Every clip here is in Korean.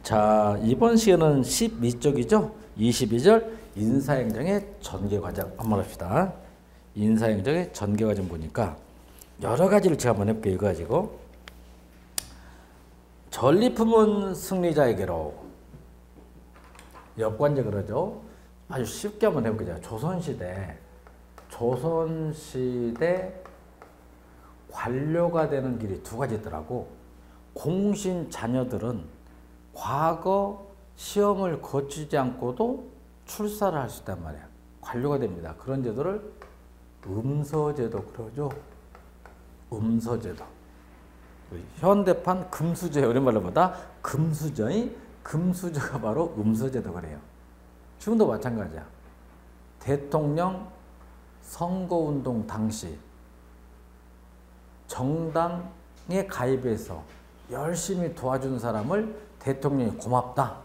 자, 이번 시간은 12쪽이죠. 22절 인사행정의 전개과정 한번 합시다. 인사행정의 전개과정 보니까 여러 가지를 제가 한번 해볼게요. 이거 가지고 전리품은 승리자에게로 역관제 그러죠. 아주 쉽게 한번 해볼게요. 조선시대 관료가 되는 길이 두 가지 있더라고. 공신 자녀들은 과거 시험을 거치지 않고도 출사를 할 수 있단 말이야. 관료가 됩니다. 그런 제도를 음서제도 그러죠. 음서제도. 현대판 금수저 오랜말로 보다 금수저가 바로 음서제도 그래요. 지금도 마찬가지야. 대통령 선거운동 당시 정당에 가입해서 열심히 도와준 사람을 대통령이 고맙다.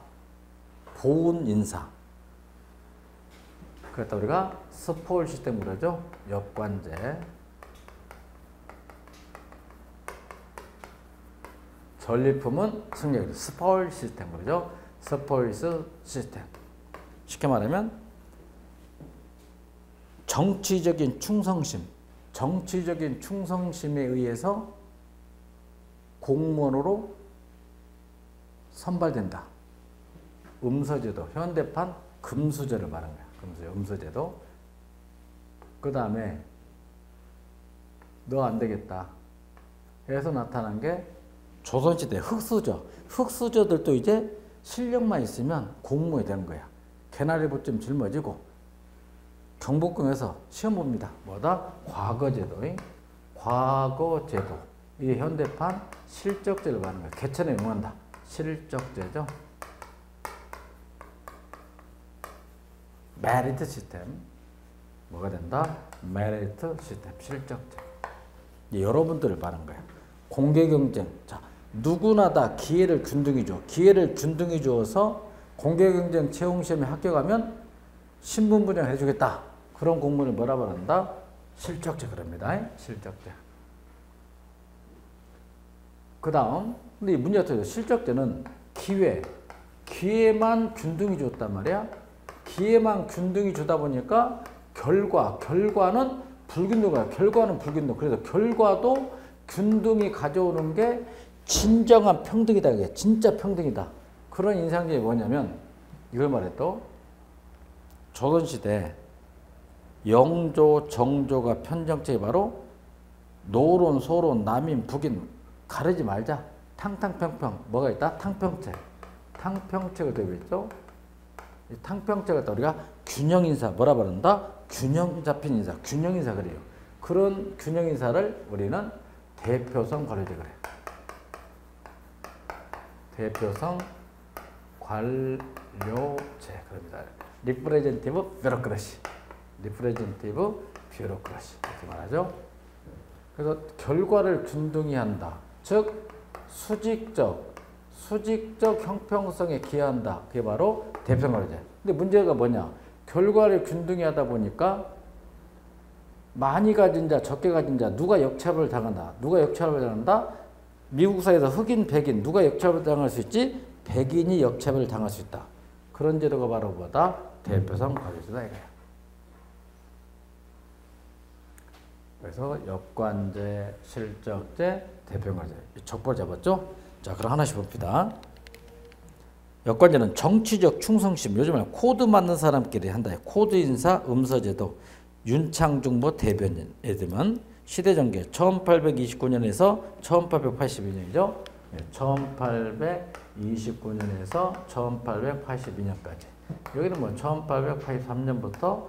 보훈 인사. 그랬다 우리가 스포일 시스템 그러죠. 역관제. 전리품은 승리. 스포일 시스템 그러죠. 스포일스 시스템. 쉽게 말하면 정치적인 충성심에 의해서 공무원으로 선발된다. 음서제도, 현대판 금수저를 말하는 거야. 금수저, 음서제도. 그 다음에 너 안 되겠다 해서 나타난 게 조선시대 흑수저. 흑수저들도 이제 실력만 있으면 공무원이 되는 거야. 개나리부 좀 짊어지고 경복궁에서 시험 봅니다. 뭐다? 과거제도. 과거제도. 이게 현대판 실적제를 말하는 거야. 개천에 응한다. 실적제죠. 메리트 시스템. 뭐가 된다? 메리트 시스템. 실적제. 여러분들을 말하는 거야. 공개경쟁. 자, 누구나 다 기회를 균등히 줘. 기회를 균등히 줘서 공개경쟁 채용시험에 합격하면 신분 분양 해주겠다. 그런 공무원을 뭐라 말한다? 실적제 그럽니다. 실적제. 그 다음, 근데 이 문제가 터져. 실적제는 기회만 균등히 줬단 말이야. 기회만 균등히 주다 보니까 결과는 불균등이야. 결과는 불균등. 그래서 결과도 균등히 가져오는 게 진정한 평등이다. 이게 진짜 평등이다. 그런 인상적이 뭐냐면 이걸 말했또 조선시대 영조, 정조가 편정책이 바로 노론, 소론, 남인, 북인 가르지 말자. 탕탕평평. 뭐가 있다? 탕평책. 탕평책을 대비했죠. 이 탕평책을 우리가 균형인사 뭐라 부른다? 균형 잡힌 인사. 균형인사 그래요. 그런 균형인사를 우리는 대표성 관료제 그래요. 대표성 관료제 그럽니다. 리프레젠티브 뷰로크러시. 리프레젠티브 뷰로크러시. 이렇게 말하죠. 그래서 결과를 균등히 한다. 즉 수직적 형평성에 기여한다. 그게 바로 대표성 관료제. 근데 문제가 뭐냐? 결과를 균등히 하다 보니까 많이 가진 자, 적게 가진 자 누가 역차별을 당한다. 누가 역차별을 당한다? 미국 사회에서 흑인, 백인 누가 역차별을 당할 수 있지? 백인이 역차별을 당할 수 있다. 그런 제도가 바로 뭐다? 대표성 관료제다 이거야. 그래서 역관제, 실적제, 대표성 관료제. 족보 잡았죠? 자, 그럼 하나씩 봅시다. 역관제는 정치적 충성심. 요즘에 코드 맞는 사람끼리 한다. 코드 인사, 음서제도. 윤창중보 대변인. 예를 들면 시대전개 1829년에서 1882년이죠. 1829년에서 1882년까지. 여기는 뭐 1883년부터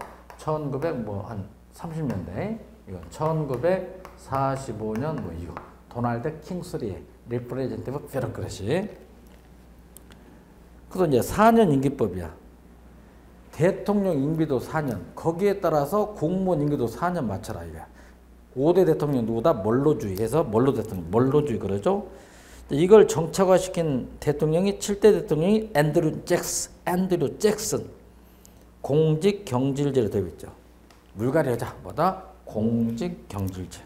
30년대. 이건 1945년 뭐 이거. 도널드 킹스리의 리프레젠티브 뷰로크러시. 그래서 이제 4년 임기법이야. 대통령 임기도 4년. 거기에 따라서 공무원 임기도 4년 맞춰라 이거야. 5대 대통령 누구다? 멀로주의 해서 멀로주의 그러죠. 이걸 정착화시킨 대통령이 7대 대통령이 앤드류 잭슨. 공직경질제를 대비했죠. 물갈이 하자. 뭐다? 공직경질제.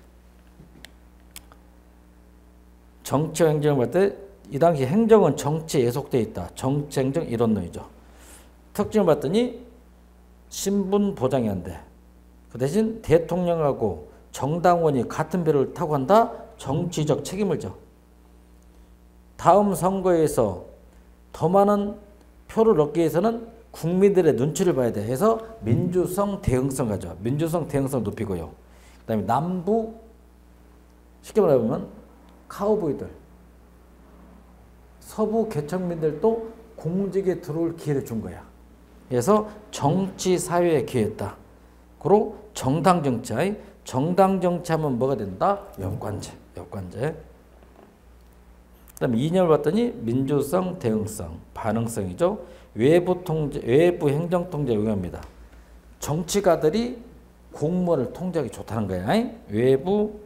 정치와 행정을 볼 때 이 당시 행정은 정치에 예속되어 있다. 정치, 행정 이런 놈이죠. 특징을 봤더니 신분 보장이 안 돼. 그 대신 대통령하고 정당원이 같은 배를 타고 한다. 정치적 책임을 져. 다음 선거에서 더 많은 표를 얻기 위해서는 국민들의 눈치를 봐야 돼. 해서 민주성, 대응성 가져. 민주성, 대응성 높이고요. 그 다음에 남부, 쉽게 말하면 카우보이들, 서부 개척민들도 공직에 들어올 기회를 준 거야. 그래서 정치, 사회에 기여했다. 그리고 정당 정치하에 정당 정치하면 뭐가 된다? 역관제. 역관제. 그 다음에 2년을 봤더니 민주성, 대응성, 반응성이죠. 외부 통제, 외부 행정 통제 용합니다. 정치가들이 공무원을 통제하기 좋다는 거야. 외부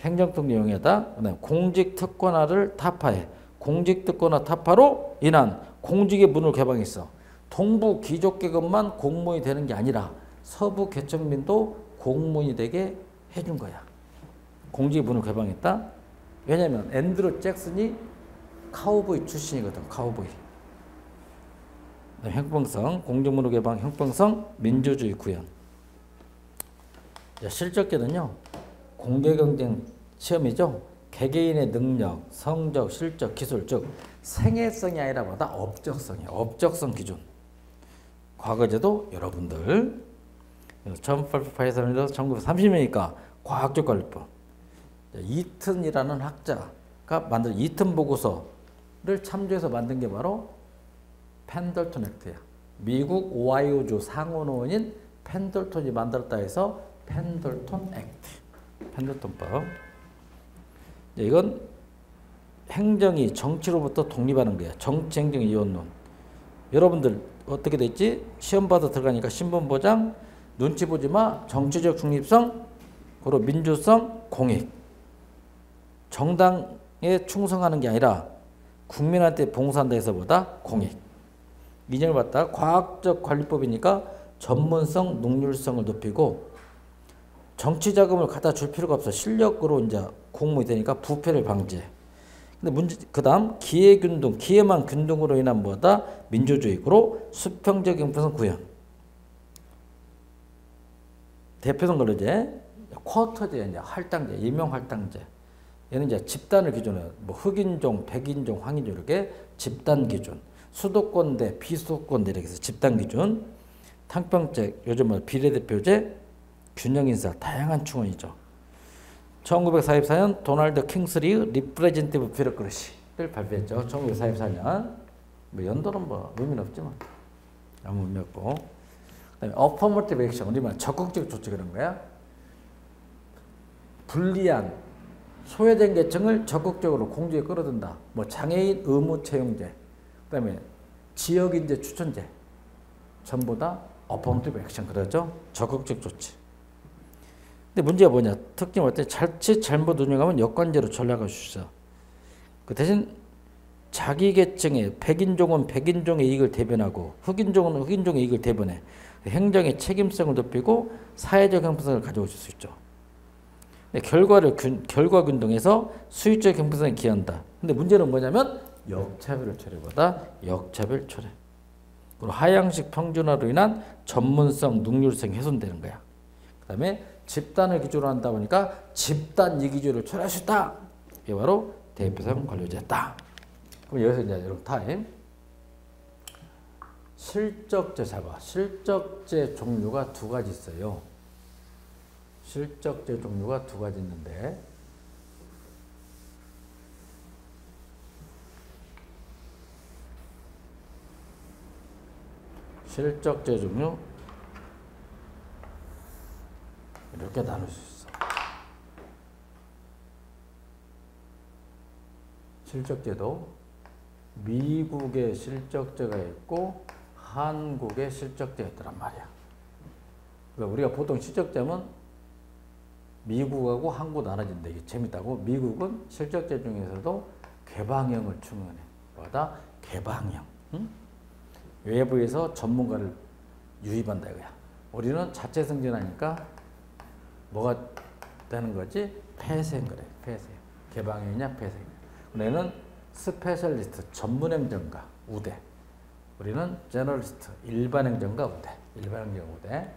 행정 통제 용해다. 그다음에 공직 특권화를 타파해. 공직 특권화 타파로 인한 공직의 문을 개방했어. 동부 귀족계급만 공무원이 되는 게 아니라 서부 개척민도 공무원이 되게 해준 거야. 공직의 문을 개방했다. 왜냐하면 앤드루 잭슨이 카우보이 출신이거든. 카우보이. 형평성, 공직문호 개방, 형평성, 민주주의 구현. 실적계는요, 공개경쟁 시험이죠. 개개인의 능력, 성적, 실적, 기술, 즉 생애성이 아니라 뭐다? 업적성이에요. 업적성 기준. 과거제도 여러분들 1888에서 1930년이니까 과학적 관리법. 이튼이라는 학자가 만든 이튼 보고서를 참조해서 만든 게 바로 펜들턴 액트야. 미국 오하이오주 상원의원인 펜들턴이 만들었다 해서 펜들턴 액트. 펜들턴법. 이건 행정이 정치로부터 독립하는 거야. 정치 행정 이원론. 여러분들 어떻게 됐지? 시험 봐서 들어가니까 신분 보장, 눈치 보지 마, 정치적 중립성, 그리고 민주성, 공익. 정당에 충성하는 게 아니라 국민한테 봉사한다 해서보다 공익. 2년을 봤다가 과학적 관리법이니까 전문성, 능률성을 높이고 정치 자금을 갖다 줄 필요가 없어. 실력으로 이제 공무원이 되니까 부패를 방지해. 근데 문제, 그 다음 기회균등, 기회만 균등으로 인한 뭐다? 민주주의로 수평적 형평성 구현. 대표성 걸로제, 쿼터제, 이제 할당제, 임용할당제. 얘는 이제 집단을 기준으로 뭐 흑인종, 백인종, 황인종 이렇게 집단 기준. 수도권 대 비수도권 대 이렇게 해서 집단 기준. 탕평제, 요즘 뭐 비례대표제, 균형인사, 다양한 충원이죠. 1944년 도널드 킹스리의 리프레젠티브 뷰로크래시를 발표했죠. 1944년. 뭐 연도는 뭐 의미는 없지만 아무 의미 없고. 그다음에 어퍼머티브 액션, 우리말 적극적 조치 그런 거야. 불리한 소외된 계층을 적극적으로 공직에 끌어든다. 뭐 장애인 의무 채용제, 그다음에 지역인재 추천제, 전부 다 어퍼머티브 액션 그러죠. 적극적 조치. 근데 문제가 뭐냐? 특징이 어때? 자칫 잘못 운영하면 역관제로 전락할 수 있어. 그 대신 자기 계층의 백인종은 백인종의 이익을 대변하고 흑인종은 흑인종의 이익을 대변해. 행정의 책임성을 높이고 사회적 형평성을 가져올 수 있죠. 결과 균등해서 수익적 형평성에 기한다. 근데 문제는 뭐냐면 역차별 초래보다 역차별 초래. 그리고 하향식 평준화로 인한 전문성, 능률성이 훼손되는 거야. 그 다음에 집단을 기준으로 한다 보니까 집단 이기주의를 초래할 수 있다. 이게 바로 대표성 관료제다. 그럼 여기서 이제 여러분 타임. 실적제 잡아. 실적제 종류가 두 가지 있어요. 실적제 종류가 두 가지 있는데 실적제 종류 이렇게 나눌 수 있어. 실적제도 미국의 실적제가 있고 한국의 실적제가 있더란 말이야. 그러니까 우리가 보통 실적제면 미국하고 한국 나눠진다. 이게 재밌다고. 미국은 실적제 중에서도 개방형을 추구해. 뭐다? 개방형. 응? 외부에서 전문가를 유입한다 이거야. 우리는 자체 승진하니까 뭐가 되는 거지? 폐쇄인 거래. 폐쇄. 개방형이냐 폐쇄. 얘는 스페셜리스트 전문행정가 우대. 우리는 제너럴리스트 일반행정가 우대. 일반행정 우대.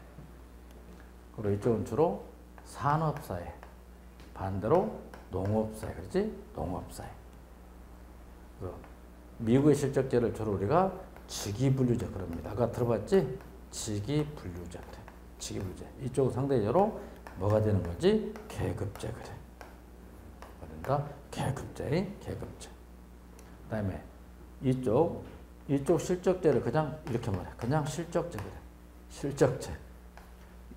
그리고 이쪽은 주로 산업사회. 반대로 농업사회. 그렇지? 농업사회. 미국의 실적제를 주로 우리가 직위분류제 그럽니다. 아까 들어봤지? 직위분류제 그래. 직위분류제. 이쪽은 상대적으로 뭐가 되는 거지? 계급제 그래. 뭐된다? 계급제. 계급제. 그 다음에 이쪽 실적제를 그냥 이렇게 말해. 그냥 실적제 그래. 실적제.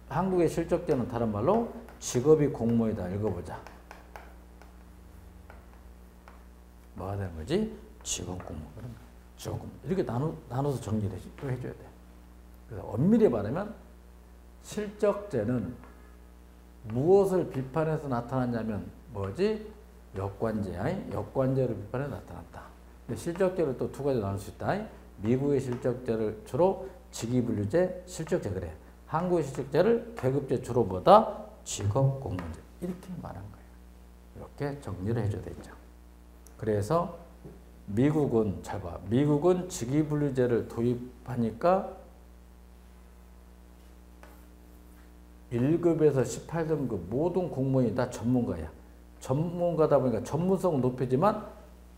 한국의 실적제는 다른 말로 직업이 공모이다. 읽어보자. 뭐가 되는 거지? 직업 공모. 직업 공모. 이렇게 나눠서 정리를 해줘야 돼. 그래서 엄밀히 말하면 실적제는 무엇을 비판해서 나타났냐면 뭐지? 역관제야. 역관제를 비판해서 나타났다. 근데 실적제를 또 두 가지 나눌 수 있다. 미국의 실적제를 주로 직위분류제, 실적제 그래. 한국의 실적제를 계급제 주로 뭐다? 직업공무제. 이렇게 말한 거예요. 이렇게 정리를 해줘야 되죠. 그래서 미국은 잘 봐. 미국은 직위분류제를 도입하니까 1급에서 18등급 모든 공무원이 다 전문가야. 전문가다 보니까 전문성은 높이지만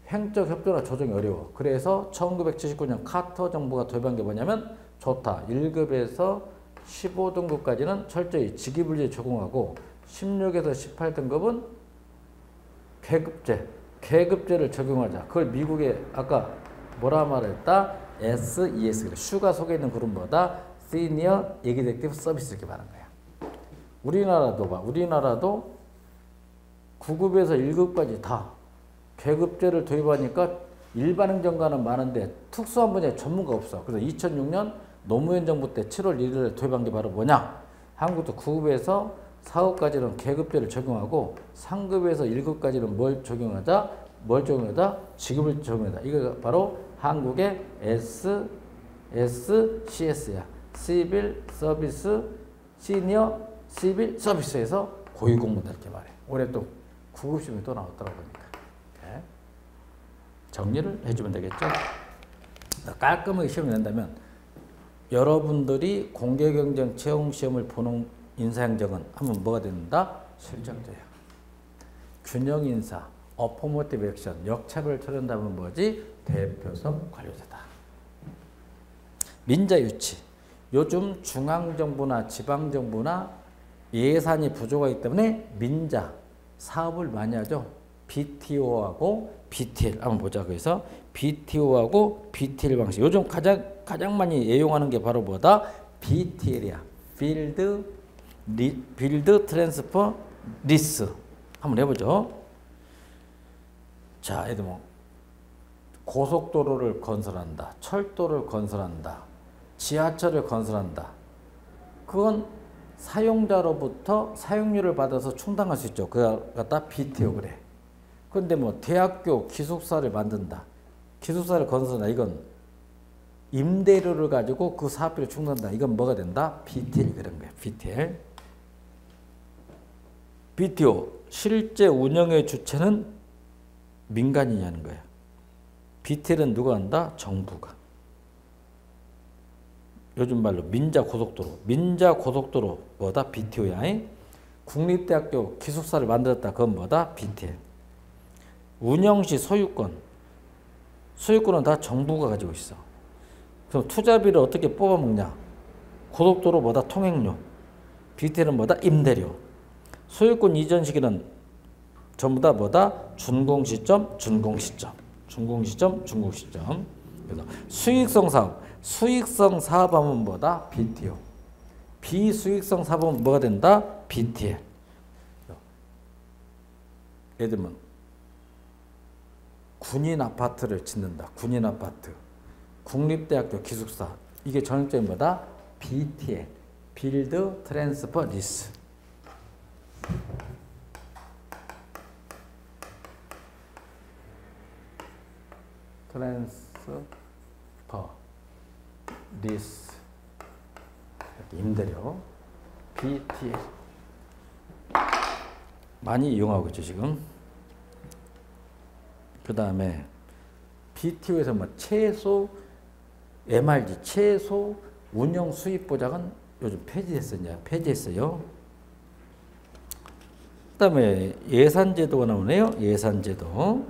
행적 협조나 조정이 어려워. 그래서 1979년 카터 정부가 도입한 게 뭐냐면 좋다. 1급에서 15등급까지는 철저히 직위분류에 적용하고 16에서 18등급은 계급제를 적용하자. 그걸 미국에 아까 뭐라 말했다? SES. 그래. 슈가 속에 있는 그룹 뭐다? 시니어 에그제큐티브 서비스 이렇게 말한 거야. 우리나라도 봐. 우리나라도 9급에서 1급까지 다 계급제를 도입하니까 일반 행정가는 많은데 특수한 분야에 전문가 없어. 그래서 2006년 노무현 정부 때 7월 1일에 도입한 게 바로 뭐냐? 한국도 9급에서 4급까지는 계급제를 적용하고 3급에서 1급까지는 뭘 적용하자? 직급을 적용하자. 이거 바로 한국의 SCS야. 시빌 서비스 시니어 시빌 서비스에서 고위공무원다 이렇게 말해. 올해 또 9급 시험이 또 나왔더라고 보니까. 네. 정리를 해주면 되겠죠? 깔끔하게 시험을 낸다면 여러분들이 공개경쟁 채용시험을 보는 인사행정은 하면 뭐가 된다? 실적제야. 균형인사, 어포머티브 액션, 역차별 처리한다면 뭐지? 대표성 관료제다. 민자유치. 요즘 중앙정부나 지방정부나 예산이 부족하기 때문에 민자, 사업을 많이 하죠. BTO하고 BTL 한번 보자. 그래서 BTO하고 BTL 방식. 요즘 가장 많이 애용하는 게 바로 뭐다? BTL이야. 빌드 트랜스퍼 리스. 한번 해보죠. 자, 얘들 뭐 고속도로를 건설한다. 철도를 건설한다. 지하철을 건설한다. 그건 사용자로부터 사용료를 받아서 충당할 수 있죠. 그걸 갖다 BTO 그래. 그런데 뭐 대학교 기숙사를 만든다. 기숙사를 건설한다. 이건 임대료를 가지고 그 사업비를 충당한다. 이건 뭐가 된다? BTL 그런 거야. BTL. BTO 실제 운영의 주체는 민간인이 하는 거야. BTL은 누가 한다? 정부가. 요즘 말로 민자고속도로. 민자고속도로 뭐다? BTO야. 국립대학교 기숙사를 만들었다. 그건 뭐다? BTL. 운영시 소유권. 소유권은 다 정부가 가지고 있어. 그럼 투자비를 어떻게 뽑아먹냐? 고속도로 뭐다? 통행료. BTL은 뭐다? 임대료. 소유권 이전 시기는 전부 다 뭐다? 준공시점, 준공시점. 준공시점, 준공시점. 그래서 수익성 사업. 수익성 사업하면 뭐다? BTO. 비수익성 사업은 뭐가 된다? BTL. 예를 들면 군인 아파트를 짓는다. 군인 아파트. 국립대학교 기숙사. 이게 전형적인 뭐다? BTL. 빌드 트랜스퍼 리스. 트랜스퍼 리스. 임대료. BTL. 많이 이용하고 있죠 지금. 그 다음에 BTO에서 뭐 최소 MRG 최소 운영 수입 보장은 요즘 폐지했어요. 그다음에 예산제도가 나오네요. 예산제도.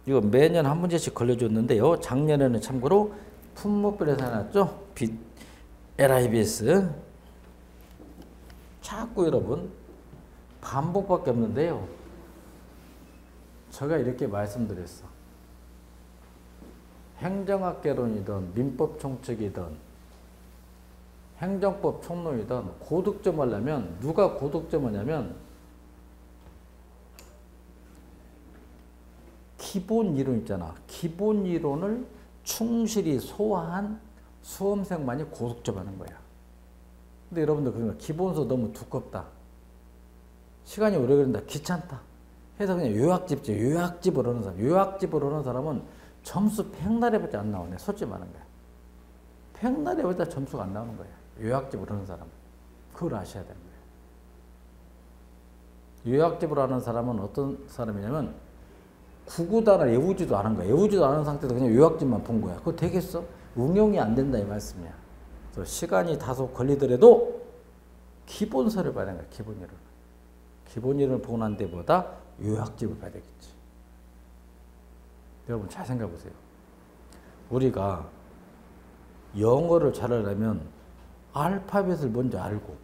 이거 매년 한 문제씩 걸려줬는데요. 작년에는 참고로 품목별에서 나왔죠. LIBS. 자꾸 여러분 반복밖에 없는데요. 제가 이렇게 말씀드렸어. 행정학개론이든 민법 총칙이든 행정법 총론이든 고득점 하려면 누가 고득점 하냐면 기본 이론 있잖아. 기본 이론을 충실히 소화한 수험생만이 고득점 하는 거야. 근데 여러분들 그러면 기본서 너무 두껍다. 시간이 오래 걸린다. 귀찮다. 해서 그냥 요약집으로 하는 사람. 요약집으로 하는 사람은 점수 백날해봤자 안 나오네. 솔직히 말하는 거야. 백날해봤자 점수가 안 나오는 거야. 요약집으로 하는 사람. 그걸 아셔야 되는 거예요. 요약집으로 하는 사람은 어떤 사람이냐면 구구단을 외우지도 않은 거야. 외우지도 않은 상태에서 그냥 요약집만 본 거야. 그거 되겠어? 응용이 안 된다 이 말씀이야. 그래서 시간이 다소 걸리더라도 기본서를 봐야 되는 거야. 기본 이론. 기본 이론을 보고 난 데보다 요약집을 봐야 되겠지. 여러분 잘 생각해 보세요. 우리가 영어를 잘하려면 알파벳을 먼저 알고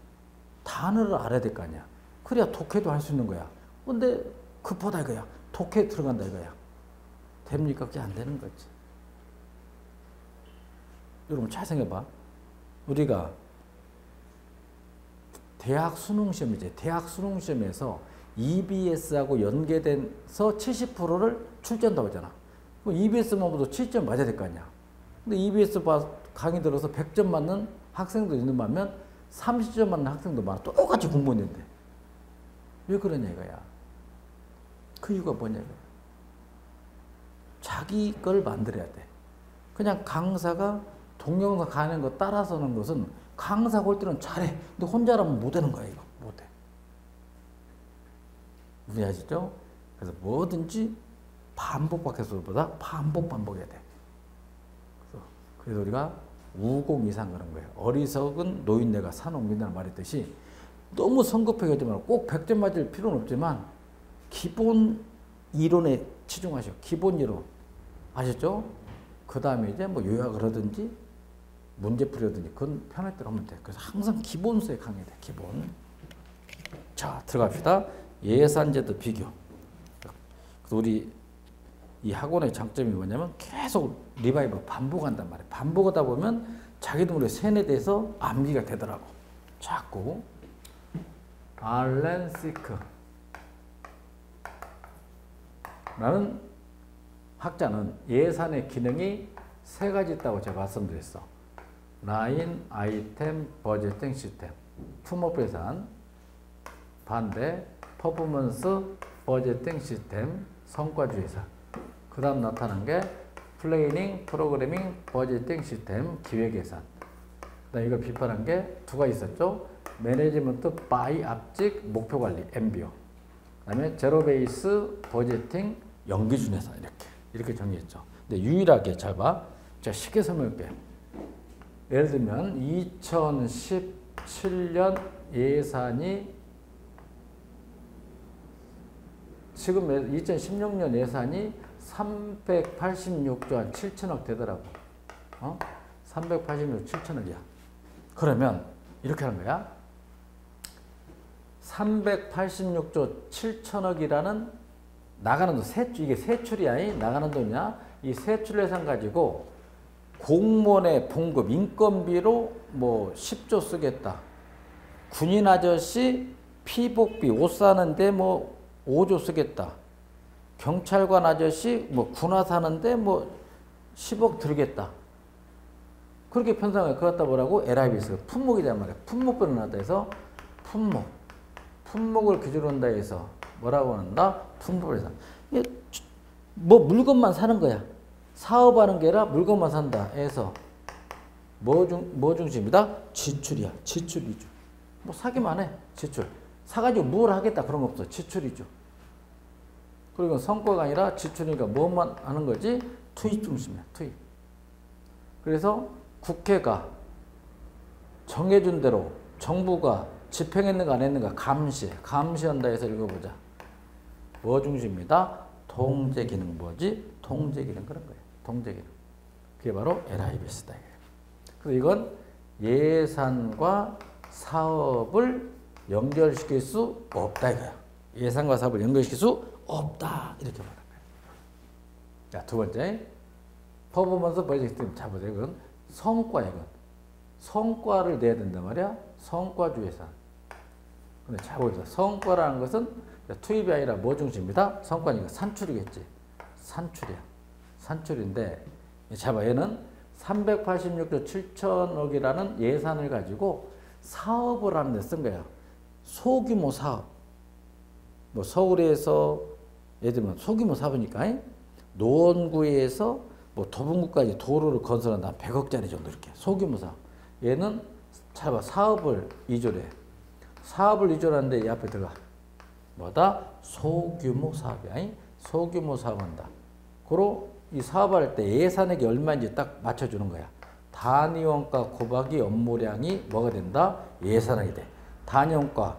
단어를 알아야 될 거 아니야. 그래야 독해도 할 수 있는 거야. 근데 급하다 이거야. 독해 들어간다 이거야. 됩니까? 그게 안 되는 거지. 여러분 잘 생각해봐. 우리가 대학 수능시험이지. 대학 수능시험에서 EBS하고 연계돼서 70%를 출제한다고 하잖아. 그럼 EBS만 봐도 7점 맞아야 될 거 아니야. 근데 EBS 강의 들어서 100점 맞는 학생도 있는 반면 30점 맞는 학생도 많아. 똑같이 공부했는데. 왜 그러냐 이거야. 그 이유가 뭐냐 이거야. 자기 걸 만들어야 돼. 그냥 강사가 동영상 가는 거 따라서 하는 것은 강사가 올 때는 잘해. 근데 혼자라면 못하는 거야 이거. 못해. 이해하시죠? 그래서 뭐든지 반복밖에 수보다 반복해야 돼. 그래서 우리가 우공 이상 그런 거예요. 어리석은 노인네가 산옥민이라는 말했듯이 너무 성급하게 하지 말고 꼭 100점 맞을 필요는 없지만 기본 이론에 치중하시오. 기본 이론. 아셨죠? 그 다음에 이제 뭐 요약을 하든지 문제 풀이하든지 그건 편할 대로 하면 돼. 그래서 항상 기본서에 강해야 돼. 기본. 자, 들어갑시다. 예산제도 비교. 그래서 우리 이 학원의 장점이 뭐냐면 계속 리바이벌 반복한단 말이에요. 반복하다 보면 자기도 모르게 세뇌돼서 암기가 되더라고. 자꾸. 알렌 시크 라는 학자는 예산의 기능이 세 가지 있다고 제가 말씀드렸어. 라인, 아이템, 버제팅 시스템. 품목 예산. 반대, 퍼포먼스, 버제팅 시스템, 성과주 예산. 그 다음 나타난 게 플래닝, 프로그래밍, 버제팅 시스템, 기획 예산. 그다음 이걸 비판한 게 두 가지 있었죠. 매니지먼트 바이 압직, 목표 관리, MBO. 그다음에 제로 베이스, 버제팅, 연기준 예산 이렇게 정리했죠. 근데 유일하게 잘 봐. 제가 쉽게 설명할게. 예를 들면 2017년 예산이 지금 2016년 예산이 386조 한 7천억 되더라고. 386조 7천억이야. 그러면 이렇게 하는 거야. 386조 7천억이라는 나가는 돈, 이게 세출이야. 나가는 돈이야. 이 세출 예산 가지고 공무원의 봉급, 인건비로 뭐 10조 쓰겠다. 군인 아저씨 피복비, 옷 사는데 뭐 5조 쓰겠다. 경찰관 아저씨 뭐 군화 사는데 뭐 10억 들겠다. 그렇게 편성해. 그렇다 뭐라고? LIBS. 품목이란 말이야. 품목별로 나왔다 해서 품목을 기준으로 한다 해서 뭐라고 한다? 품목을 예산. 이게 뭐 물건만 사는 거야. 사업하는 게 아니라 물건만 산다 해서 뭐 중심이다? 지출이야. 지출 위주. 뭐 사기만 해. 지출. 사가지고 뭘 하겠다 그런 거 없어. 지출 위주. 그리고 성과가 아니라 지출이니까 뭐만 하는 거지? 투입 중심이야. 투입. 그래서 국회가 정해준 대로 정부가 집행했는가 안 했는가 감시한다 해서 읽어보자. 뭐 중심이다? 통제 기능 뭐지? 통제 기능 그런 거예요. 통제 기능. 그게 바로 LIBS다. 그래서 이건 예산과 사업을 연결시킬 수 없다 이거야. 예산과 사업을 연결시킬 수 없다 이렇게 말하는 거예요. 자, 두 번째 퍼포먼스 버제팅. 자 보세요. 이건 성과야. 이건 성과를 내야 된단 말이야. 성과주 예산. 근데 자 보세요. 성과라는 것은 투입이 아니라 뭐 중심이다? 성과니까 산출이겠지. 산출이야. 산출인데 자 봐. 얘는 386조 7천억이라는 예산을 가지고 사업을 하는 데 쓴 거야. 소규모 사업. 뭐 서울에서 예를 들면 소규모 사업이니까 노원구에서 뭐 도봉구까지 도로를 건설한다. 100억짜리 정도 이렇게 소규모 사업. 얘는 잘 봐. 사업을 이조래. 사업을 이조하는데 이 앞에 들어가. 뭐다? 소규모 사업이야. 소규모 사업한다. 그로 이 사업할 때 예산액이 얼마인지 딱 맞춰주는 거야. 단위원가 곱하기 업무량이 뭐가 된다? 예산액이 돼. 단위원가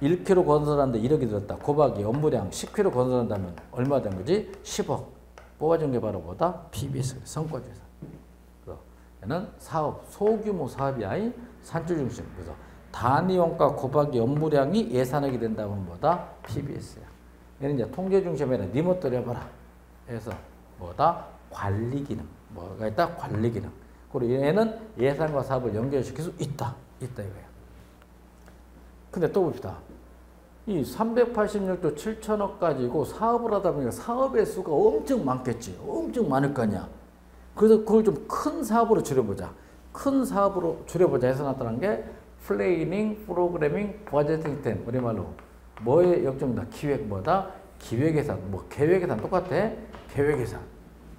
1km 건설하는데 1억이 들었다. 곱하기 업무량 10km 건설한다면 얼마 된 거지? 10억. 뽑아준 게 바로 뭐다? PBS, 성과주 예산. 그래서 얘는 사업, 소규모 사업이야. 산출 중심. 그래서 단위원가 곱하기 업무량이 예산액이 된다면 뭐다? PBS야. 얘는 이제 통제 중심이 아니라 네 멋대로 해봐라. 그래서 뭐다? 관리 기능. 뭐가 있다? 관리 기능. 그리고 얘는 예산과 사업을 연결시킬 수 있다. 있다 이거야. 근데 또 봅시다. 이 386조 7천억 가지고 사업을 하다 보니까 사업의 수가 엄청 많겠지. 엄청 많을 거 아니야. 그래서 그걸 좀 큰 사업으로 줄여보자. 큰 사업으로 줄여보자 해서 나타난 게 플래닝, 프로그래밍, 버제팅 시스템. 우리말로 뭐의 역점이다? 기획 뭐다? 기획예산. 뭐 계획예산 똑같아. 계획예산.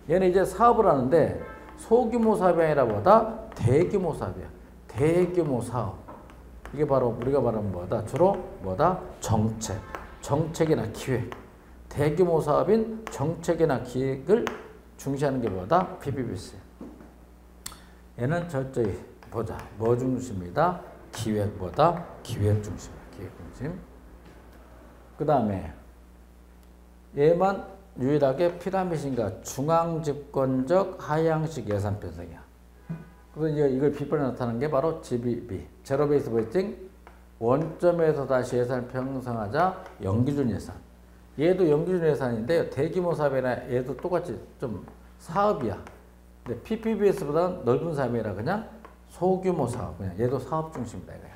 얘는 이제 사업을 하는데 소규모 사업이 아니라 뭐다? 대규모 사업이야. 대규모 사업. 이게 바로 우리가 말하는 뭐다? 주로 뭐다? 정책. 정책이나 기획. 대규모 사업인 정책이나 기획을 중시하는 게 뭐다? PBBC. 얘는 철저히 보자. 뭐 중심이다? 기획보다 기획 중심. 기획 중심. 그 다음에 얘만 유일하게 피라미드인가 중앙집권적 하향식 예산 편성이야. 그래서 이제 이걸 비판에 나타나는 게 바로 GBB, 제로 베이스 버제팅. 원점에서 다시 예산을 편성하자. 연기준 예산. 얘도 연기준 예산인데 대규모 사업이나 얘도 똑같이 좀 사업이야. 근데 PPBS보다는 넓은 사업이라 그냥 소규모 사업. 그냥 얘도 사업 중심이다 이거야.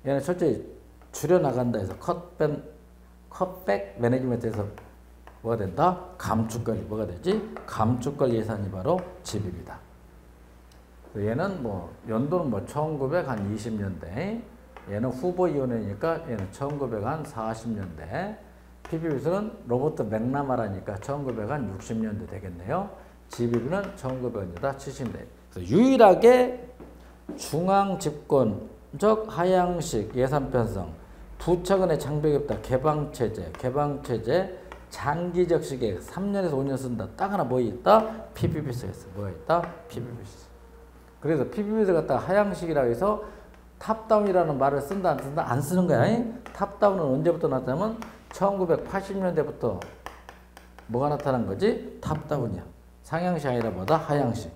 얘는 철저히 줄여나간다 해서 컷백 매니지먼트에서 뭐가 된다? 감축관리. 뭐가 되지? 감축관리 예산이 바로 GBB다. 얘는 뭐 연도는 뭐 1920년대. 얘는 후보위원회니까 얘는 1940년대. PBB는 로버트 맥나마라니까 1960년대 되겠네요. GBB는 1900년대 70년대. 그래서 유일하게 중앙집권적 하향식 예산 편성. 부처 간의 장벽이 없다. 개방체제. 장기적 시계 3년에서 5년 쓴다. 딱 하나 뭐 있다? PBBS가 있어. 뭐가 있다? PBBS. 그래서 PBBS 갖다가 하향식이라고 해서 탑다운이라는 말을 쓴다 안 쓴다? 안 쓰는 거야. 탑다운은 언제부터 나타나면 1980년대부터 뭐가 나타난 거지? 탑다운이야. 상향식 아니라 뭐다? 하향식.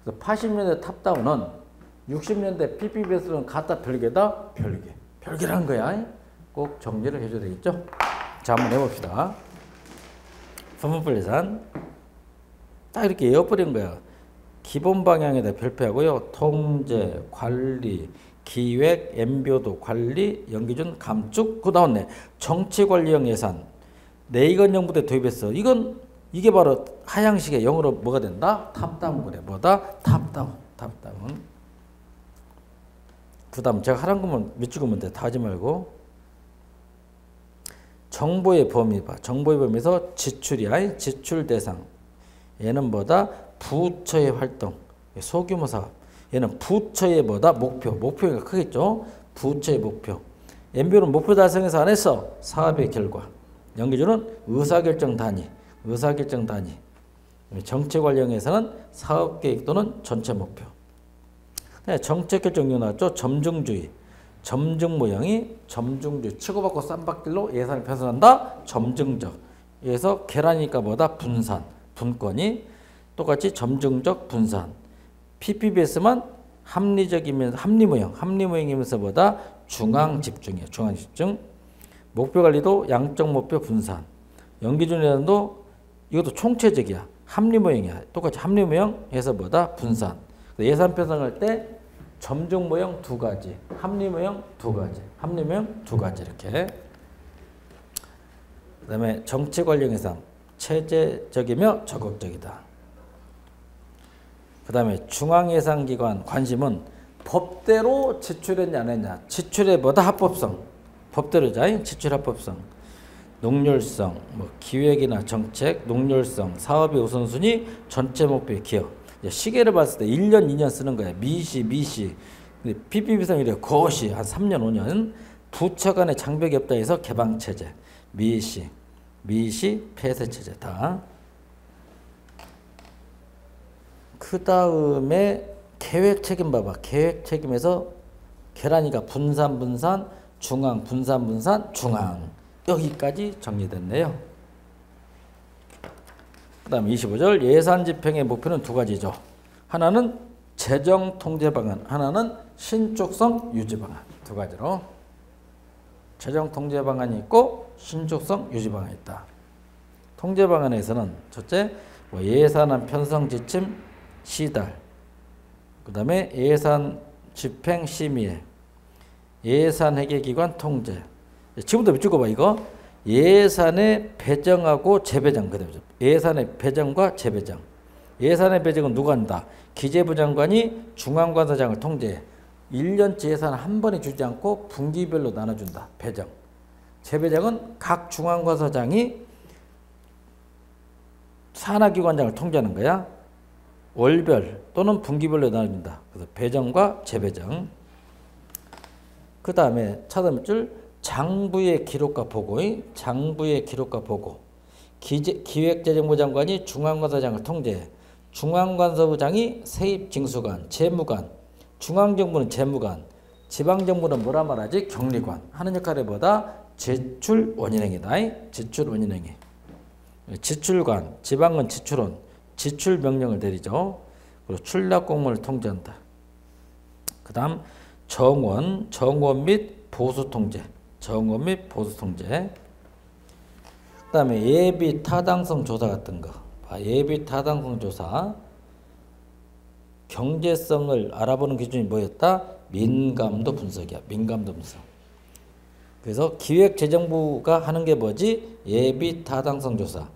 그래서 80년대 탑다운은 60년대 PBBS는 갖다 별개다? 별개. 별개라는 거야. 꼭 정리를 해줘야 되겠죠? 자, 한번 해봅시다. 선분풀 예산. 딱 이렇게 외워버린 거야. 기본 방향에다 별표하고요. 통제, 관리, 기획, 엠비오도 관리, 연기준, 감축. 그 다음에 정치관리형 예산. 내이건 정부대 도입했어. 이게 바로 하향식의 영어로 뭐가 된다? 탑다운 그래. 뭐다? 탑다운. 그 다음 제가 하란 것만 밑줄그면 돼. 다 하지 말고. 정보의 범위 봐. 정보의 범위에서 지출이야. 지출 대상. 얘는 뭐다? 부처의 활동. 소규모 사업. 얘는 부처의 뭐다? 목표. 목표가 크겠죠? 부처의 목표. MBO는 목표 달성해서 안 했어. 사업의 결과. 연기주는 의사결정 단위, 정책 관련해서는 사업계획 또는 전체 목표. 정책 결정력 나왔죠. 점증주의, 점증 모형이 점증주의, 치고받고 쌈박질로 예산을 편성한다. 점증적. 그래서 계란이니까 뭐다? 분산, 분권이 똑같이 점증적 분산. PPBS만 합리모형이면서 뭐다? 중앙 집중이에요. 중앙 집중. 목표 관리도 양적 목표 분산. 연기준이라도 이것도 총체적이야. 합리모형이야. 똑같이 합리모형 해서 뭐다? 분산. 예산 편성할 때 점증 모형 두 가지, 합리모형 두 가지, 합리모형 두 가지 이렇게. 그다음에 정치 관련 예산 체제적이며 적극적이다. 그다음에 중앙예산기관 관심은 법대로 지출했냐 안 했냐. 지출의 뭐다? 합법성. 법대로자. 지출 합법성. 농률성, 뭐 기획이나 정책, 농률성, 사업의 우선순위, 전체 목표의 기여. 시계를 봤을 때 1년, 2년 쓰는 거야. 미시. PPB상 이래 거시 한 3년, 5년. 부처 간의 장벽이 없다 해서 개방체제. 미시, 폐쇄체제 다. 그 다음에 계획 책임 봐봐. 계획 책임에서 계란이가 분산, 중앙, 분산, 중앙. 여기까지 정리됐네요. 그 다음 25절 예산 집행의 목표는 두 가지죠. 하나는 재정 통제 방안, 하나는 신축성 유지 방안. 두 가지로 재정 통제 방안이 있고 신축성 유지 방안이 있다. 통제 방안에서는 첫째 뭐 예산안 편성 지침 시달, 그 다음에 예산 집행 심의회, 예산 회계기관 통제. 지금부터 찍어봐 이거. 예산의 배정하고 재배정. 예산의 배정과 재배정. 예산의 배정은 누가 한다? 기재부 장관이 중앙관서장을 통제해. 1년치 예산을 한 번에 주지 않고 분기별로 나눠준다. 배정. 재배정은 각 중앙관서장이 산하기관장을 통제하는 거야. 월별 또는 분기별로 나눠준다. 그래서 배정과 재배정. 그 다음에 차단줄 장부의 기록과 보고, 기획재정부 장관이 중앙관서장을 통제해. 중앙관서부장이 세입징수관, 재무관, 중앙정부는 재무관, 지방정부는 뭐라 말하지? 격리관. 하는 역할이 뭐다? 제출원인행위다. 제출원인행위. 지출관, 지방은 지출원, 지출명령을 내리죠. 그리고 출납공무를 통제한다. 그 다음 정원 및 보수통제. 그 다음에 예비 타당성 조사 같은 거. 예비 타당성 조사. 경제성을 알아보는 기준이 뭐였다? 민감도 분석이야. 민감도 분석. 그래서 기획재정부가 하는 게 뭐지? 예비 타당성 조사.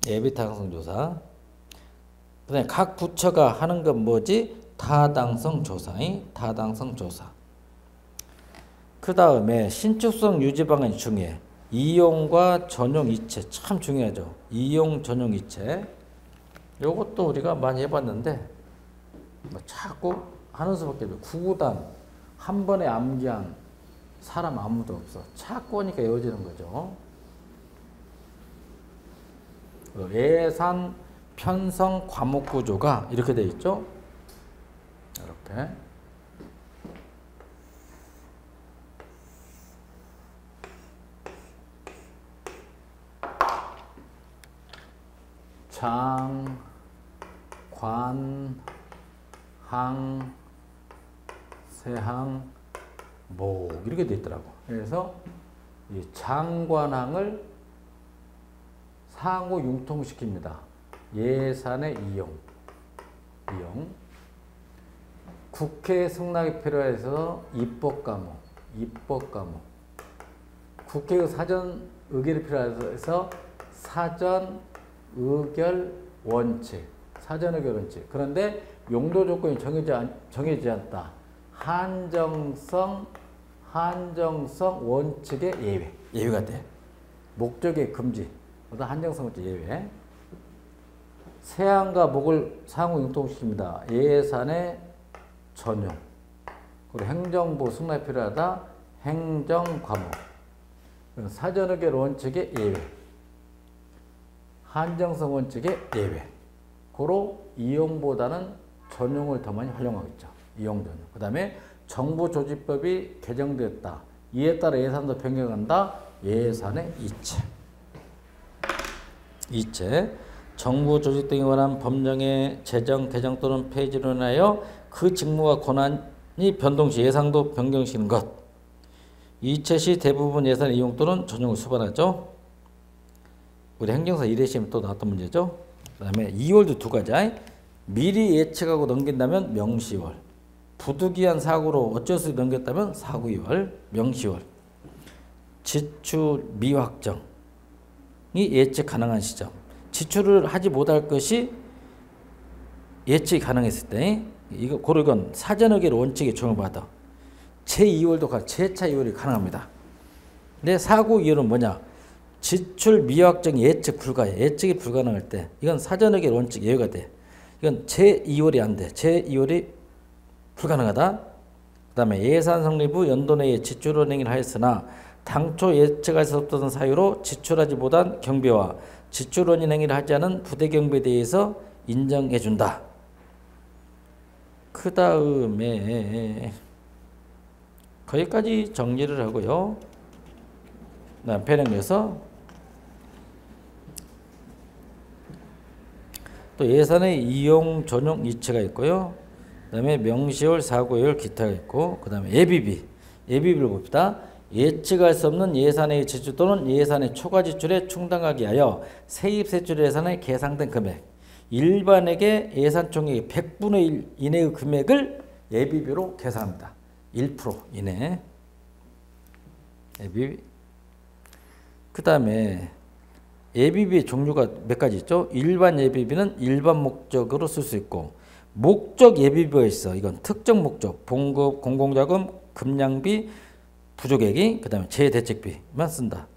그 다음에 각 부처가 하는 건 뭐지? 타당성 조사. 그 다음에 신축성 유지 방안이 중요해. 이용과 전용 이체 참 중요하죠. 이용 전용 이체. 요것도 우리가 많이 해봤는데 뭐 자꾸 하는 수밖에 없어요. 구구단 한 번에 암기한 사람 아무도 없어. 자꾸 하니까 외워지는 거죠. 예산 편성 과목 구조가 이렇게 되어 있죠. 이렇게. 장, 관, 항, 세항, 목 이렇게 되어 있더라고. 그래서 이 장관항을 상호 융통시킵니다. 예산의 이용. 국회 승낙이 필요해서 입법 과목. 국회 사전 의결이 필요해서 사전 의결 원칙. 그런데 용도 조건이 정해지지 않다. 한정성 원칙의 예외가 돼. 목적의 금지. 한정성 원칙 예외. 세항과 목을 상호 융통시킵니다. 예산의 전용. 그리고 행정부 승낙이 필요하다. 행정 과목. 사전의결 원칙의 예외, 한정성 원칙의 예외. 고로 이용보다는 전용을 더 많이 활용하겠죠. 이용 전용. 그 다음에 정부조직법이 개정되었다. 이에 따라 예산도 변경한다. 예산의 이체. 이체. 정부 조직 등에 관한 법령의 제정, 개정 또는 폐지로 인하여 그 직무와 권한이 변동 시 예산도 변경시키는 것. 이체 시 대부분 예산 이용 또는 전용을 수반하죠. 우리 행정사 1회 시험에 또 나왔던 문제죠. 그 다음에 2월도 두 가지. 미리 예측하고 넘긴다면 명시월. 부득이한 사고로 어쩔 수 없이 넘겼다면 사구이월, 명시월. 지출 미확정이 예측 가능한 시점. 지출을 하지 못할 것이 예측이 가능했을 때 이건 사전의결 원칙에 적용을 받아. 제2월도 제2차 2월이 가능합니다. 근데 사구이월은 뭐냐? 지출 미확정 예측 불가해. 예측이 불가능할 때 이건 사전의결 원칙 예외가 돼. 이건 제2월이 안 돼. 제2월이 불가능하다. 그 다음에 예산 성립 후 연도 내에 지출을 행위를 하였으나 당초 예측할 수 없던 사유로 지출하지 못한 경비와 지출 원인 행위를 하지 않은 부대 경비에 대해서 인정해 준다. 그 다음에 거기까지 정리를 하고요. 다음 배령에서 또 예산의 이용 전용 이체가 있고요. 그 다음에 명시월, 사구월, 기타가 있고, 그 다음에 예비비를 봅시다. 예측할 수 없는 예산의 지출 또는 예산의 초과 지출에 충당하기 위하여 세입세출 예산에 계상된 금액. 일반에게 예산 총액의 100분의 1 이내의 금액을 예비비로 계산합니다. 1% 이내. 예비비. 그 다음에 예비비의 종류가 몇 가지 있죠. 일반 예비비는 일반 목적으로 쓸 수 있고, 목적 예비비가 있어. 이건 특정 목적, 봉급, 공공자금, 금량비, 부족액이, 그 다음에 재대책비만 쓴다.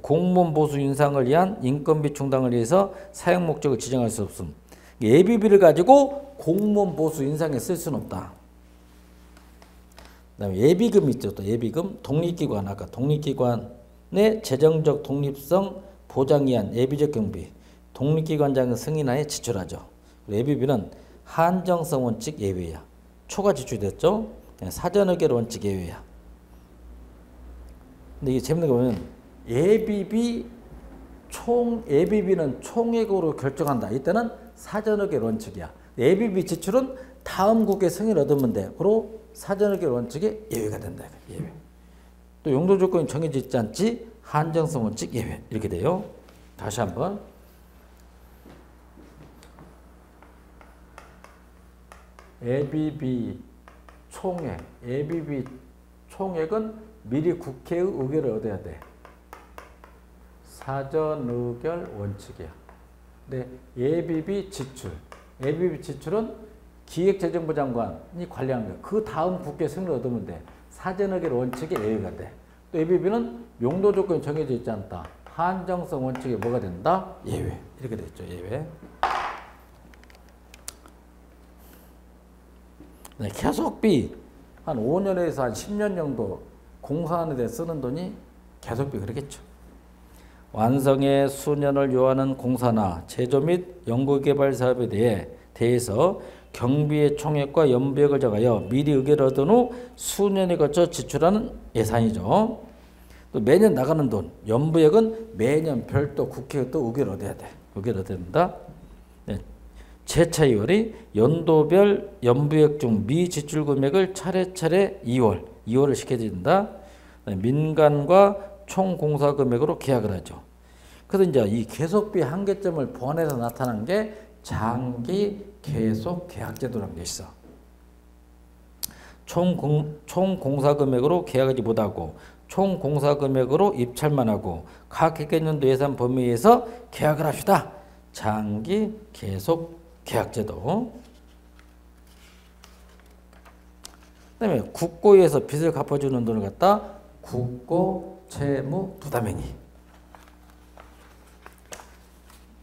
공무원 보수 인상을 위한 인건비 충당을 위해서 사용 목적을 지정할 수 없음. 예비비를 가지고 공무원 보수 인상에 쓸 수는 없다. 그 다음에 예비금 있죠. 또 예비금, 독립기관, 아까 독립기관의 재정적 독립성 보장 위한 예비적 경비, 독립기관장 승인하에 지출하죠. 예비비는 한정성 원칙 예외야. 초과 지출됐죠. 사전의결 원칙 예외야. 근데 이게 재밌는 거 보면 예비비는 총액으로 결정한다. 이때는 사전의결 원칙이야. 예비비 지출은 다음 국회 승인을 얻으면 돼. 그리고 사전의결 원칙에 예외가 된다. 예외. 또 용도 조건이 정해져 있지 않지? 한정성 원칙 예외. 이렇게 돼요. 다시 한번. 예비비 총액은 미리 국회의 의결을 얻어야 돼. 사전의결 원칙이야. 근데 예비비 지출은 기획재정부 장관이 관리하는 거야. 그 다음 국회 승인을 얻으면 돼. 사전의결 원칙에 예외가 돼. 또 예비비는 용도 조건이 정해져 있지 않다. 한정성 원칙에 뭐가 된다? 예외. 이렇게 됐죠. 예외. 네, 계속비 한 5년에서 한 10년 정도 공사하는 데 쓰는 돈이 계속비 그러겠죠. 완성에 수년을 요하는 공사나 제조 및 연구개발 사업에 대해서 경비의 총액과 연비액을 정하여 미리 의결을 얻은 후 수년에 걸쳐 지출하는 예산이죠. 또 매년 나가는 돈, 연부액은 매년 별도 국회에 또 의결을 얻어야 돼. 의결을 얻어야 된다. 네. 제2월이 연도별 연부액 중 미지출 금액을 차례차례 2월을 시켜야 된다. 민간과 총공사 금액으로 계약을 하죠. 그래서 이제 이 계속비 한계점을 보완해서 나타난 게 장기 계속 계약 제도라는 게 있어. 총공사 금액으로 계약하지 못하고 총공사 금액으로 입찰만 하고 각 개년도 예산 범위에서 계약을 합시다. 장기 계속 계약 제도. 그다음에 국고에서 빚을 갚아주는 돈을 갖다 국고 채무 부담행위.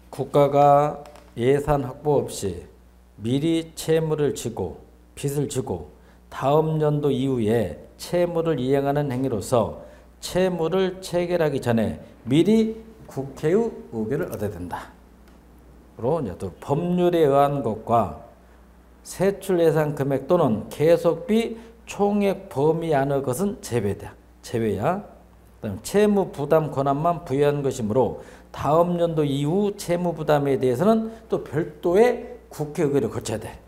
국가가 예산 확보 없이 미리 채무를 지고 빚을 지고 다음 연도 이후에 채무를 이행하는 행위로서 채무를 체결하기 전에 미리 국회의 의결을 얻어야 된다. 그리고 이제 또 법률에 의한 것과 세출 예산 금액 또는 계속비 총액 범위 안의 것은 제외야. 그다음 채무 부담 권한만 부여한 것이므로 다음 연도 이후 채무 부담에 대해서는 또 별도의 국회 의결을 거쳐야 돼.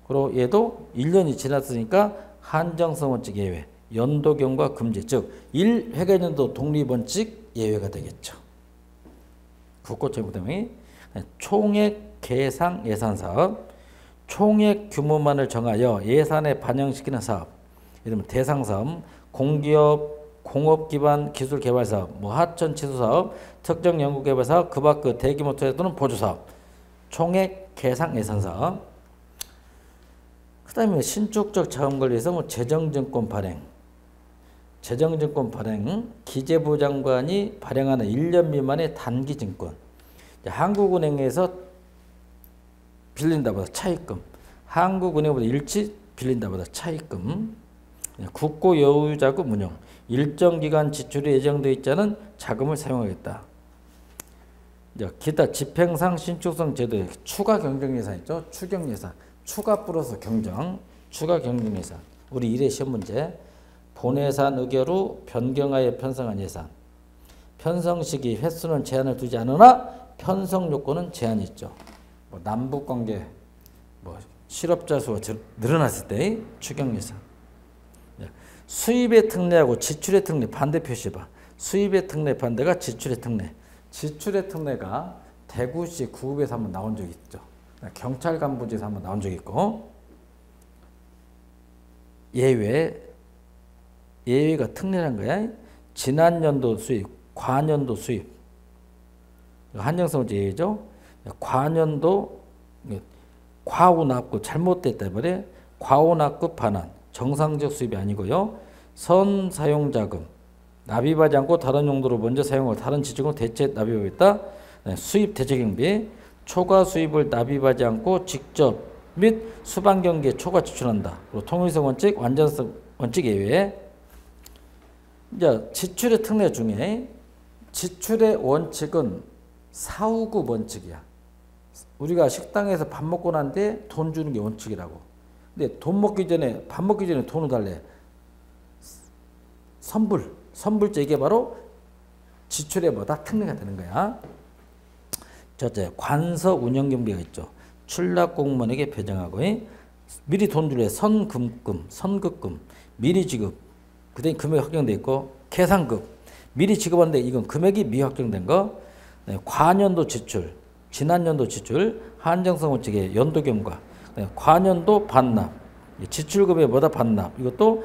그리고 얘도 1년이 지났으니까 한정성 원칙 예외, 연도 경과 금지, 즉 1회계연도 독립 원칙 예외가 되겠죠. 국고 채무 부담이 총액 계상 예산 사업, 총액 규모만을 정하여 예산에 반영시키는 사업, 예를 들면 대상 사업, 공기업 공업 기반 기술 개발 사업, 하천 치수 사업, 특정 연구 개발 사업, 그 밖의 대규모 투자 또는 보조 사업, 총액 계상 예산 사업. 그다음에 신축적 자금 관리에서 재정증권 발행, 기재부 장관이 발행하는 1년 미만의 단기 증권, 한국은행에서 빌린다보다 차입금, 한국은행보다 일치 빌린다보다 차입금, 국고 여유자금 운용, 일정 기간 지출이 예정되어 있지 않은 자금을 사용하겠다. 기타 집행상 신축성 제도의 추가 경정 예산 있죠. 추경 예산, 추가 플러스 경정, 추가 경정 예산. 우리 1회 시험 문제. 본예산 의결 후 변경하여 편성한 예산. 편성 시기 횟수는 제한을 두지 않으나 편성 요건은 제한이 있죠. 남북 관계, 실업자 수가 늘어났을 때의 추경 예산. 수입의 특례하고 지출의 특례 반대 표시해봐. 수입의 특례 반대가 지출의 특례. 지출의 특례가 대구시 구읍에서 한번 나온 적이 있죠. 경찰 간부지에서 한번 나온 적이 있고, 예외가 특례란 거야. 지난 연도 수입, 과년도 수입. 한정성 예외죠. 과년도 과오납급 잘못됐다 말이야. 과오납급 반환. 정상적 수입이 아니고요. 선사용자금, 납입하지 않고 다른 용도로 먼저 사용하고 다른 지출금을 대체 납입하겠다. 수입 대체경비, 초과 수입을 납입하지 않고 직접 및 수반 경기에 초과 지출한다. 그리고 통일성 원칙, 완전성 원칙 예외. 이제 지출의 특례 중에 지출의 원칙은 사후급 원칙이야. 우리가 식당에서 밥 먹고 난 뒤에 돈 주는 게 원칙이라고. 근데 밥 먹기 전에 돈을 달래. 선불제 이게 바로 지출의 특례가 되는 거야. 첫째, 관서 운영 경비가 있죠. 출납 공무원에게 배정하고 미리 돈 줄래 선급금, 미리 지급. 그다음에 금액이 확정돼 있고 계산급, 미리 지급하는데 이건 금액이 미확정된 거. 과년도 지출, 지난년도 지출, 한정성 원칙의 연도 경과. 과년도 반납, 지출금액 반납. 이것도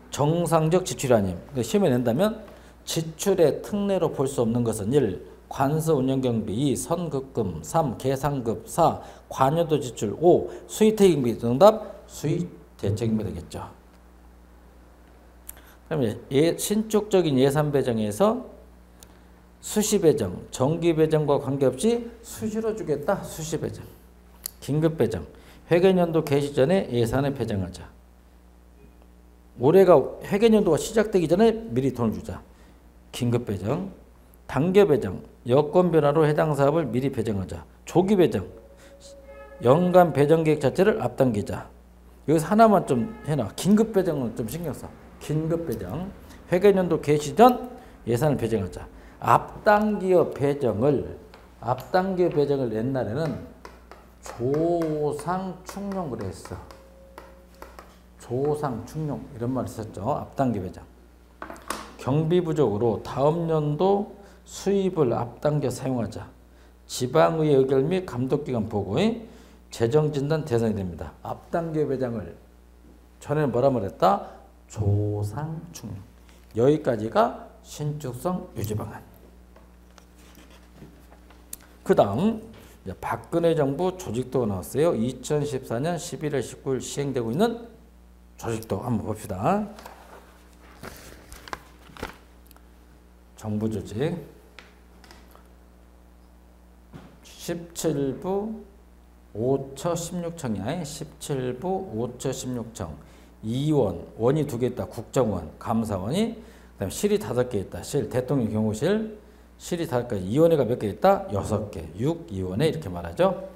정상적 지출이 아님. 시험에 낸다면 지출의 특례로 볼 수 없는 것은 1. 관서 운영경비, 2. 선급금, 3. 계산급, 4. 과년도 지출, 5. 수의대경비. 정답 수의대책임이 되겠죠. 그다음에 신축적인 예산 배정에서 수시 배정, 정기 배정과 관계없이 수시로 주겠다. 수시 배정, 긴급 배정. 회계연도 개시 전에 예산을 배정하자. 올해가 회계연도가 시작되기 전에 미리 돈을 주자. 긴급 배정. 단계 배정. 여건 변화로 해당 사업을 미리 배정하자. 조기 배정. 연간 배정 계획 자체를 앞당기자. 여기서 하나만 좀 해놔. 긴급 배정은 좀 신경 써. 긴급 배정. 회계연도 개시 전 예산을 배정하자. 앞당겨 배정을 옛날에는 조상충용 그랬어. 조상충용 이런 말을 썼죠. 앞당겨 배정. 경비 부족으로 다음 연도 수입을 앞당겨 사용하자. 지방의 의결 및 감독기관 보고의 재정진단 대상이 됩니다. 앞당겨 배정을 전에는 뭐라 말했다? 조상충용. 여기까지가 신축성 유지 방안. 그 다음 박근혜 정부 조직도가 나왔어요. 2014년 11월 19일 시행되고 있는 조직도 한번 봅시다. 정부 조직 17부 5처 16청이야. 17부 5처 16청 2원, 원이 두 개 있다. 국정원, 감사원이 그다음에 실이 5개 있다. 실 대통령 경호실 실이 5개. 위원회가 몇 개 있다? 6개. 6위원회 이렇게 말하죠.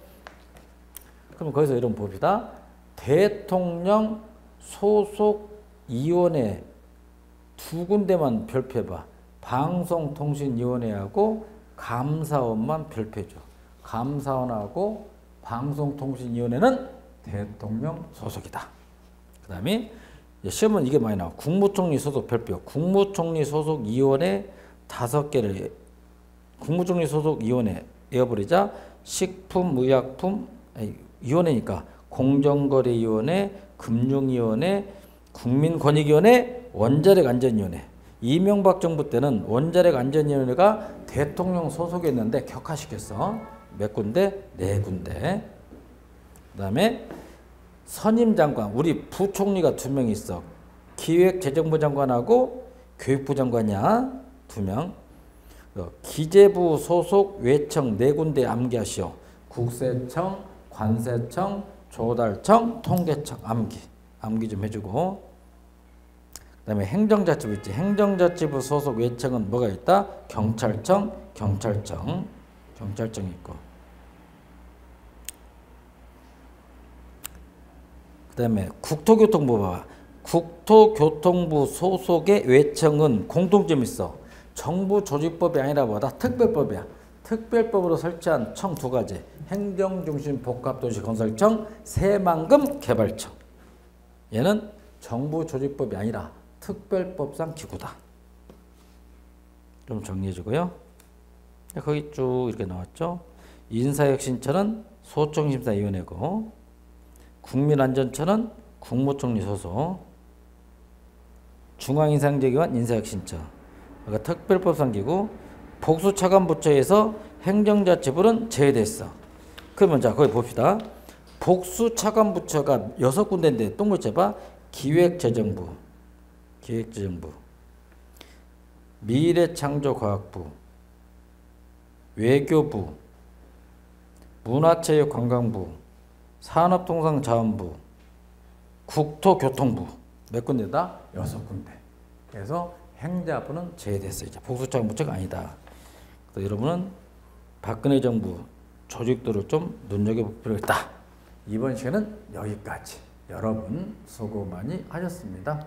그럼 거기서 이런 봅시다. 대통령 소속 위원회 2군데만 별표해봐. 방송통신위원회하고 감사원만 별표죠. 감사원하고 방송통신위원회는 대통령 소속이다. 그 다음에 시험은 이게 많이 나와. 국무총리 소속 별표. 국무총리 소속 위원회 5개를 국무총리 소속 위원회 에어버리자 식품의약품 위원회니까 공정거래위원회, 금융위원회, 국민권익위원회, 원자력안전위원회. 이명박 정부 때는 원자력안전위원회가 대통령 소속이었는데 격화시켰어. 몇 군데? 4군데. 그 다음에 선임장관, 우리 부총리가 2명 있어. 기획재정부 장관하고 교육부 장관이야. 2명. 기재부 소속 외청 4군데 암기하시오. 국세청, 관세청, 조달청, 통계청 암기 좀 해주고. 그 다음에 행정자치부 있지. 행정자치부 소속 외청은 뭐가 있다? 경찰청 있고. 그 다음에 국토교통부 봐봐. 국토교통부 소속의 외청은 공통점이 있어. 정부 조직법이 아니라 뭐다? 특별법이야. 특별법으로 설치한 청 2가지. 행정중심 복합도시건설청, 새만금 개발청. 얘는 정부 조직법이 아니라 특별법상 기구다. 좀 정리해주고요. 거기 쭉 이렇게 나왔죠. 인사혁신처는 소총심사위원회고, 국민안전처는 국무총리 소속, 중앙인상제기관 인사혁신처, 그러니까 특별법상 기구, 복수차관부처에서 행정자치부는 제외됐어. 그러면 자 거기 봅시다. 복수차관부처가 6군데인데 동그랗게 봐. 기획재정부, 미래창조과학부, 외교부, 문화체육관광부, 산업통상자원부, 국토교통부. 몇 군데다? 6군데. 그래서 행자부는 제외됐어요. 이제 복수차관부처가 아니다. 그래서 여러분은 박근혜 정부 조직도를 좀 눈여겨볼 필요가 있다. 이번 시간은 여기까지. 여러분 수고 많이 하셨습니다.